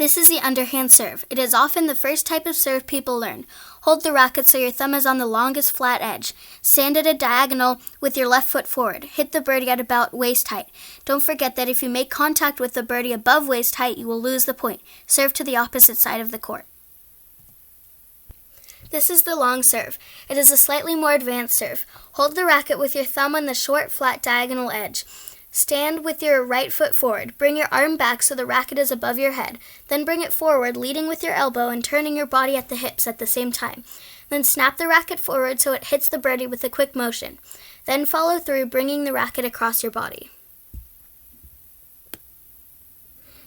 This is the underhand serve. It is often the first type of serve people learn. Hold the racket so your thumb is on the longest flat edge. Stand at a diagonal with your left foot forward. Hit the birdie at about waist height. Don't forget that if you make contact with the birdie above waist height, you will lose the point. Serve to the opposite side of the court. This is the long serve. It is a slightly more advanced serve. Hold the racket with your thumb on the short, flat diagonal edge. Stand with your right foot forward. Bring your arm back so the racket is above your head. Then bring it forward, leading with your elbow and turning your body at the hips at the same time. Then snap the racket forward so it hits the birdie with a quick motion. Then follow through, bringing the racket across your body.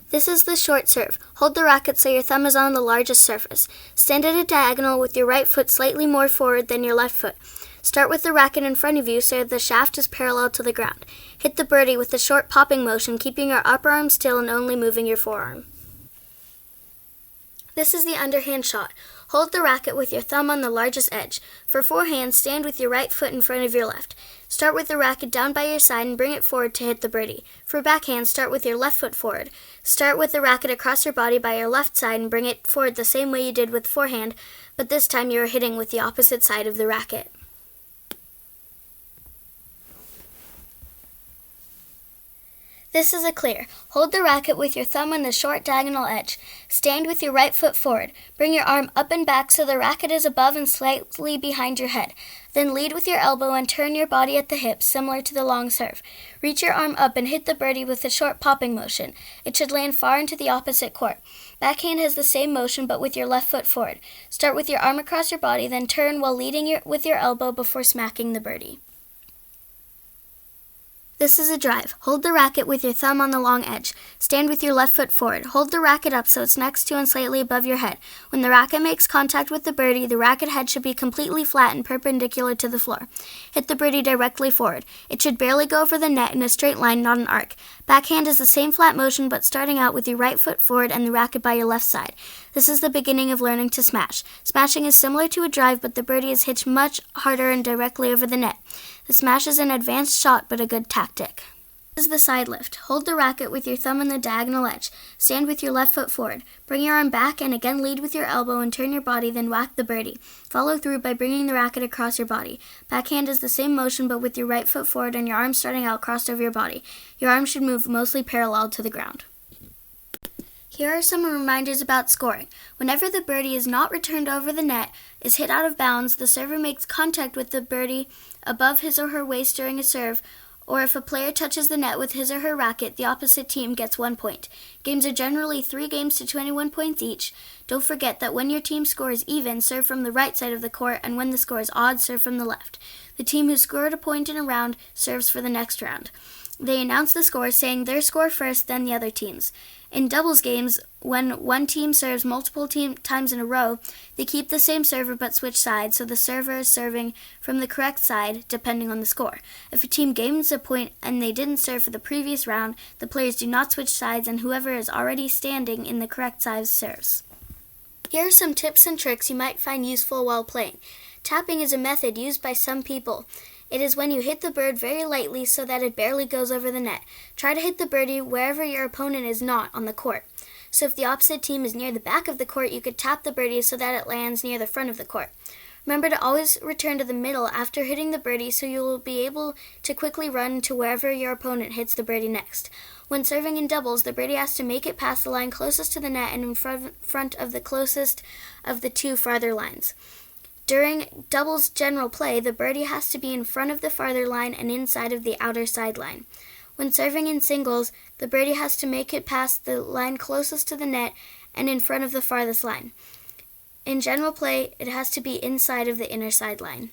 This is the short serve. Hold the racket so your thumb is on the largest surface. Stand at a diagonal with your right foot slightly more forward than your left foot. Start with the racket in front of you so the shaft is parallel to the ground. Hit the birdie with a short popping motion, keeping your upper arm still and only moving your forearm. This is the underhand shot. Hold the racket with your thumb on the largest edge. For forehand, stand with your right foot in front of your left. Start with the racket down by your side and bring it forward to hit the birdie. For backhand, start with your left foot forward. Start with the racket across your body by your left side and bring it forward the same way you did with forehand, but this time you are hitting with the opposite side of the racket. This is a clear. Hold the racket with your thumb on the short diagonal edge. Stand with your right foot forward. Bring your arm up and back so the racket is above and slightly behind your head. Then lead with your elbow and turn your body at the hips, similar to the long serve. Reach your arm up and hit the birdie with a short popping motion. It should land far into the opposite court. Backhand has the same motion but with your left foot forward. Start with your arm across your body, then turn while leading with your elbow before smacking the birdie. This is a drive. Hold the racket with your thumb on the long edge. Stand with your left foot forward. Hold the racket up so it's next to and slightly above your head. When the racket makes contact with the birdie, the racket head should be completely flat and perpendicular to the floor. Hit the birdie directly forward. It should barely go over the net in a straight line, not an arc. Backhand is the same flat motion but starting out with your right foot forward and the racket by your left side. This is the beginning of learning to smash. Smashing is similar to a drive, but the birdie is hitched much harder and directly over the net. The smash is an advanced shot but a good tactic. This is the side lift. Hold the racket with your thumb on the diagonal edge. Stand with your left foot forward. Bring your arm back and again lead with your elbow and turn your body, then whack the birdie. Follow through by bringing the racket across your body. Backhand is the same motion but with your right foot forward and your arm starting out crossed over your body. Your arm should move mostly parallel to the ground. Here are some reminders about scoring. Whenever the birdie is not returned over the net, is hit out of bounds, the server makes contact with the birdie above his or her waist during a serve, or if a player touches the net with his or her racket, the opposite team gets 1 point. Games are generally 3 games to 21 points each. Don't forget that when your team scores even, serve from the right side of the court, and when the score is odd, serve from the left. The team who scored a point in a round serves for the next round. They announce the score, saying their score first, then the other team's. In doubles games, when one team serves multiple times in a row, they keep the same server but switch sides, so the server is serving from the correct side, depending on the score. If a team gains a point and they didn't serve for the previous round, the players do not switch sides, and whoever is already standing in the correct side serves. Here are some tips and tricks you might find useful while playing. Tapping is a method used by some people. It is when you hit the bird very lightly so that it barely goes over the net. Try to hit the birdie wherever your opponent is not on the court. So if the opposite team is near the back of the court, you could tap the birdie so that it lands near the front of the court. Remember to always return to the middle after hitting the birdie so you will be able to quickly run to wherever your opponent hits the birdie next. When serving in doubles, the birdie has to make it past the line closest to the net and in front of the closest of the 2 farther lines. During doubles general play, the birdie has to be in front of the farther line and inside of the outer sideline. When serving in singles, the birdie has to make it past the line closest to the net and in front of the farthest line. In general play, it has to be inside of the inner sideline.